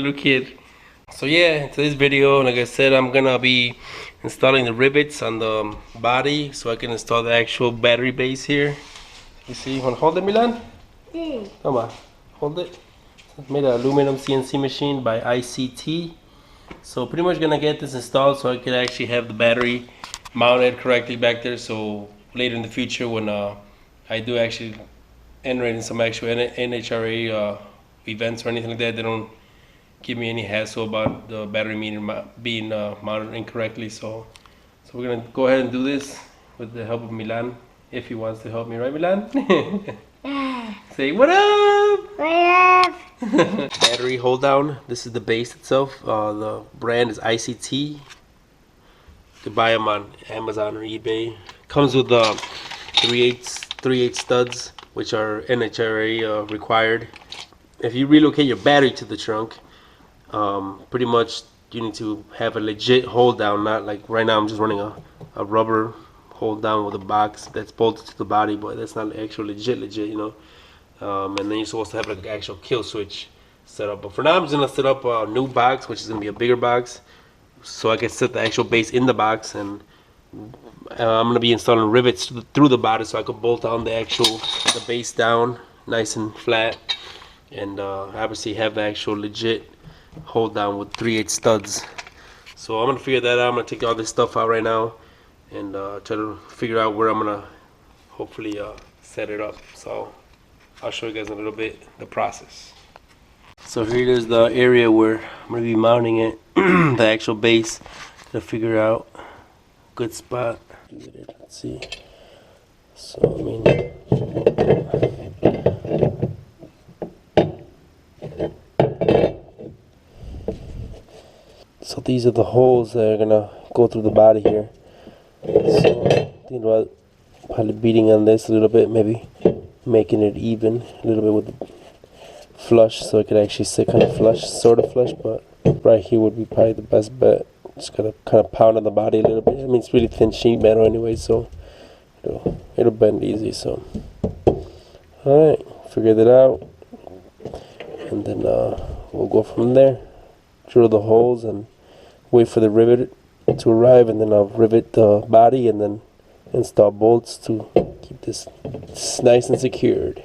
little kid. So yeah, in today's video, like I said, I'm gonna be installing the rivets on the body so I can install the actual battery base here. You see, you wanna hold it, Milan? Come on, hold it. It's made an aluminum CNC machine by ICT. So pretty much gonna get this installed so I can actually have the battery mounted correctly back there, so later in the future when I do actually enter in some actual NHRA events or anything like that, they don't give me any hassle about the battery meter being mounted incorrectly. So we're gonna go ahead and do this with the help of Milan, if he wants to help me, right, Milan? Say what up! What up? Battery hold down. This is the base itself. The brand is ICT. You can buy them on Amazon or eBay. Comes with 3/8 studs, which are NHRA required. If you relocate your battery to the trunk, pretty much you need to have a legit hold down. Not like right now I'm just running a rubber hold down with a box that's bolted to the body, but that's not actual legit, you know. And then you're supposed to have an actual kill switch set up. But for now I'm just gonna set up a new box, which is gonna be a bigger box, so I can set the actual base in the box. And I'm gonna be installing rivets through the body so I could bolt on the base down nice and flat, and obviously have the actual legit hold down with 3/8 studs. So I'm gonna figure that out. I'm gonna take all this stuff out right now and try to figure out where I'm gonna hopefully set it up. So I'll show you guys in a little bit the process. So here is the area where I'm gonna be mounting it, the actual base, to figure out a good spot. Let's see. So I mean, so these are the holes that are gonna go through the body here. So think about probably beating on this a little bit, maybe making it even a little bit with the flush, so it could actually sit kind of flush, sort of flush, but right here would be probably the best bet. Just gotta kind of pound on the body a little bit. I mean, it's really thin sheet metal anyway, so it'll bend easy. So all right, figured it out, and then we'll go from there. Drill the holes and wait for the rivet to arrive, and then I'll rivet the body and then install bolts to keep this nice and secured.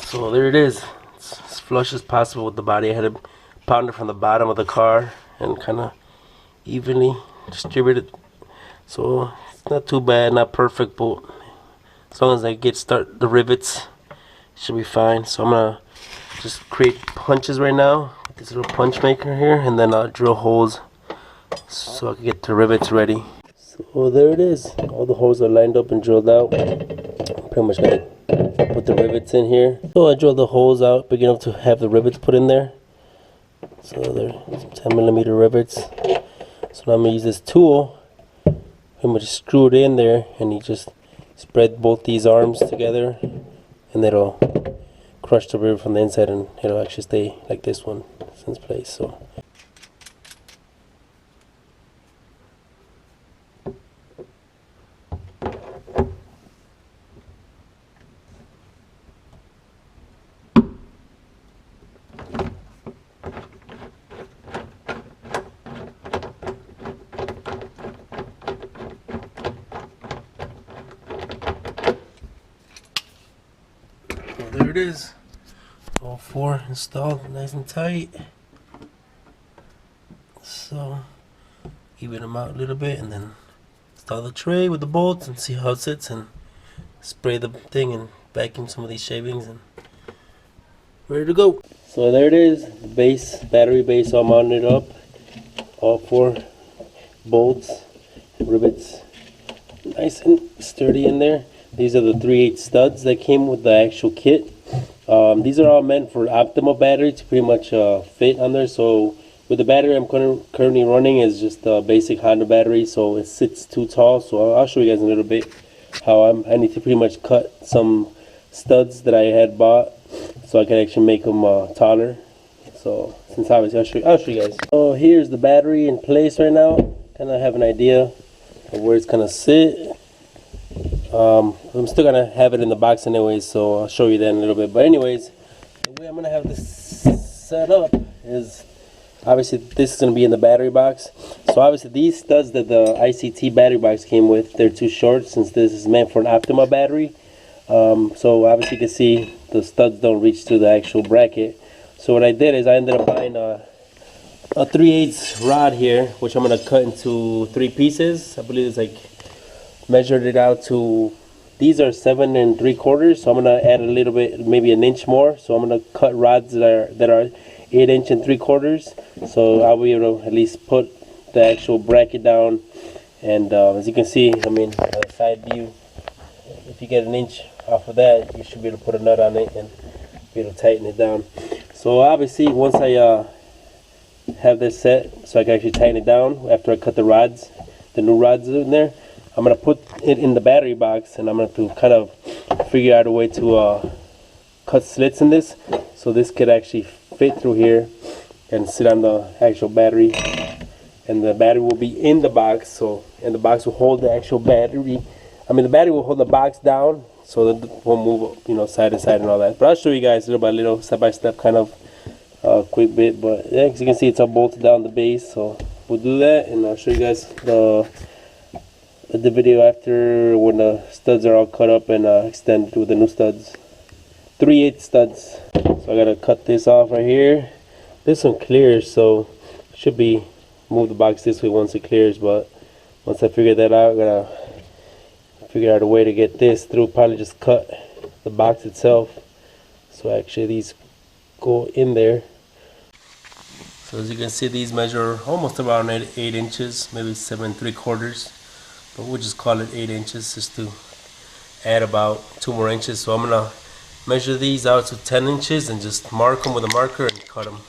So there it is. It's as flush as possible with the body. I had to pound it from the bottom of the car and kind of evenly distribute it. So it's not too bad, not perfect, but as long as I start the rivets, it should be fine. So I'm gonna just create punches right now with this little punch maker here, and then I'll drill holes so I can get the rivets ready. So there it is. All the holes are lined up and drilled out. I'm pretty much gonna put the rivets in here. So I drilled the holes out big enough to have the rivets put in there. So they're 10mm rivets. So now I'm gonna use this tool. I'm gonna just screw it in there, and you just spread both these arms together, and it'll crush the rivet from the inside, and it'll actually stay like this one in place. So there it is. All four installed nice and tight. So even them out a little bit, and then install the tray with the bolts and see how it sits, and spray the thing and vacuum some of these shavings, and ready to go. So there it is, the base, battery base all mounted up. All four bolts, rivets, nice and sturdy in there. These are the 3/8 studs that came with the actual kit. These are all meant for optimal battery to pretty much fit on there. So with the battery I'm currently running is just a basic Honda battery, so it sits too tall. So I'll show you guys in a little bit how I need to pretty much cut some studs that I had bought so I can actually make them taller. So since obviously I'll show you guys. So here's the battery in place right now. Kind of have an idea of where it's gonna sit. I'm still gonna have it in the box anyways, so I'll show you that in a little bit. But anyways, the way I'm gonna have this set up is Obviously this is going to be in the battery box. So obviously these studs that the ICT battery box came with, they're too short since this is meant for an Optima battery. So obviously you can see the studs don't reach to the actual bracket. So what I did is I ended up buying a 3/8 rod here, which I'm going to cut into 3 pieces. I believe it's like, measured it out to, these are 7 3/4, so I'm going to add a little bit, maybe an inch more. So I'm going to cut rods that are 8 inch and 3/4, so I'll be able to at least put the actual bracket down. And as you can see, I mean, on the side view, if you get an inch off of that, you should be able to put a nut on it and be able to tighten it down. So obviously once I have this set, so I can actually tighten it down after I cut the rods, the new rods in there, I'm going to put it in the battery box, and I'm going to kind of figure out a way to cut slits in this, so this could actually fit through here and sit on the actual battery, and the battery will be in the box. So, and the box will hold the actual battery. I mean, the battery will hold the box down, so that it won't move, you know, side to side and all that. But I'll show you guys little by little, step by step, kind of quick bit. But yeah, as you can see, it's all bolted down the base. So we'll do that, and I'll show you guys the video after, when the studs are all cut up and extended with the new studs. 3/8 studs. So I gotta cut this off right here. This one clears, so should be move the box this way once it clears. But once I figure that out, I gotta figure out a way to get this through. Probably just cut the box itself, so actually these go in there. So as you can see, these measure almost around 8 inches, maybe 7 3/4, but we'll just call it 8 inches just to add about 2 more inches. So I'm gonna measure these out to 10 inches and just mark them with a marker and cut them.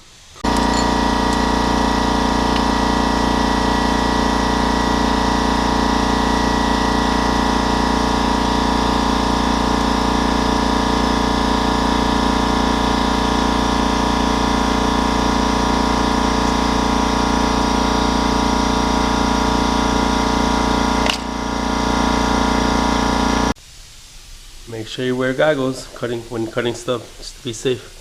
Make sure you wear goggles when cutting stuff, just to be safe.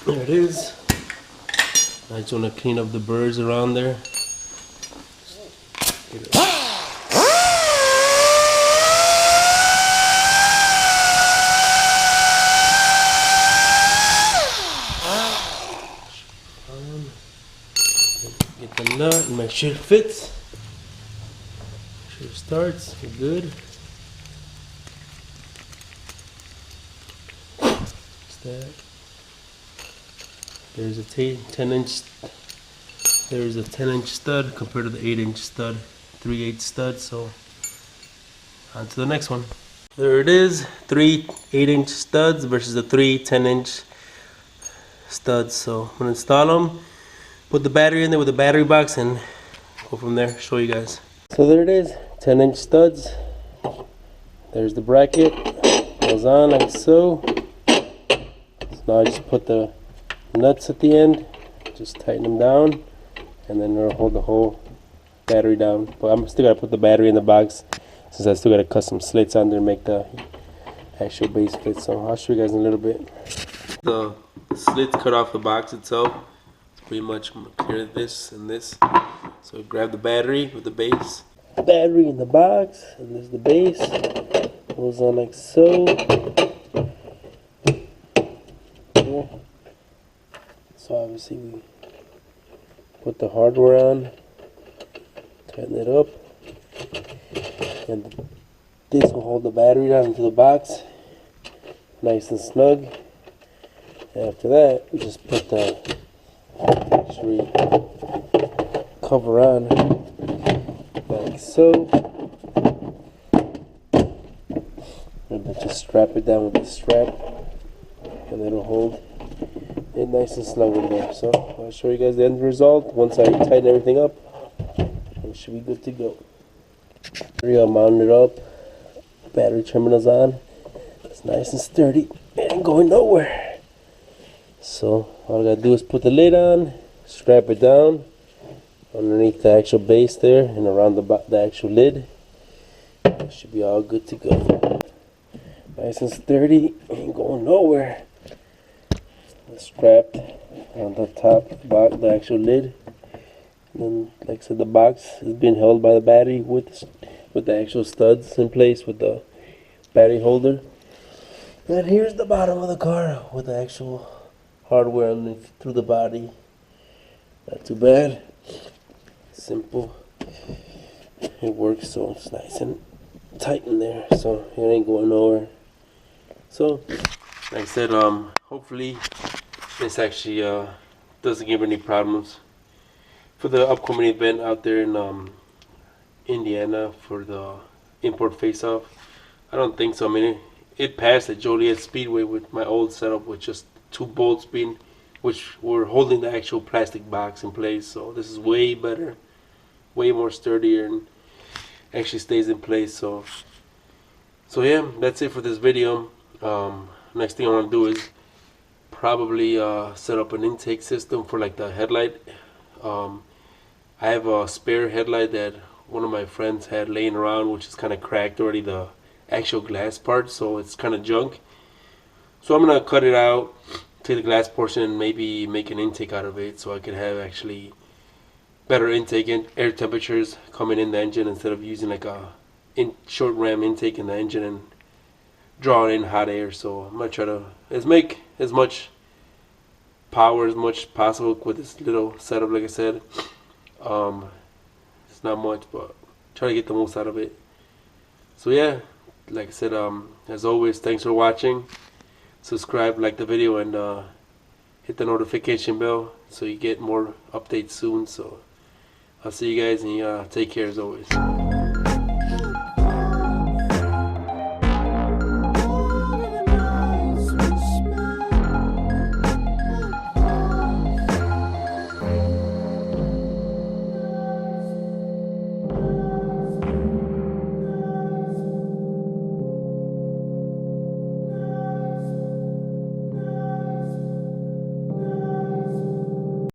There it is. I just want to clean up the burrs around there. Get the nut and make sure it fits. Make sure it starts. We're good. Just that. There's a 10-inch. There's a 10-inch stud compared to the 8-inch stud, 3/8 stud. So on to the next one. There it is. 3 8-inch studs versus the 3 10-inch studs. So I'm gonna install them, put the battery in there with the battery box, and go from there. Show you guys. So there it is. 10-inch studs. There's the bracket. Goes on like so. So now I just put the nuts at the end, just tighten them down, and then it'll hold the whole battery down. But I'm still gotta put the battery in the box, since I still gotta cut some slits on there to make the actual base fit. So I'll show you guys in a little bit. The slits cut off the box itself. It's pretty much clear this and this. So grab the battery with the base. Battery in the box, and there's the base. Goes on like so. Yeah. So obviously we put the hardware on, tighten it up, and this will hold the battery down into the box, nice and snug. And after that, we just put the actually cover on, like so. And then just strap it down with the strap, and it'll hold it nice and snug in there. So I'll show you guys the end result once I tighten everything up. It should be good to go. I'll mount it up. Battery terminals on. It's nice and sturdy. It ain't going nowhere. So all I gotta do is put the lid on, strap it down underneath the actual base there and around the actual lid. It should be all good to go. Nice and sturdy, ain't going nowhere. It's strapped on the top box, the actual lid. And then, like I said, the box is being held by the battery with the actual studs in place with the battery holder. And here's the bottom of the car with the actual hardware underneath through the body. Not too bad. Simple. It works, so it's nice and tight in there, so it ain't going nowhere. So, like I said, hopefully this actually doesn't give any problems for the upcoming event out there in Indiana for the import face-off. I don't think so. I mean, it passed at Joliet Speedway with my old setup with just 2 bolts which were holding the actual plastic box in place. So this is way better, way more sturdier, and actually stays in place. So yeah, that's it for this video. Next thing I want to do is probably set up an intake system for like the headlight. I have a spare headlight that one of my friends had laying around, which is kind of cracked already, the actual glass part, so it's kind of junk. So I'm gonna cut it out, take the glass portion, and maybe make an intake out of it so I could have actually better intake and air temperatures coming in the engine instead of using like a short ram intake in the engine and draw in hot air. So I'm gonna try to make as much power as much possible with this little setup. Like I said, it's not much, but try to get the most out of it. So yeah, like I said, as always, thanks for watching. Subscribe, like the video, and hit the notification bell so you get more updates soon. So I'll see you guys, and take care as always.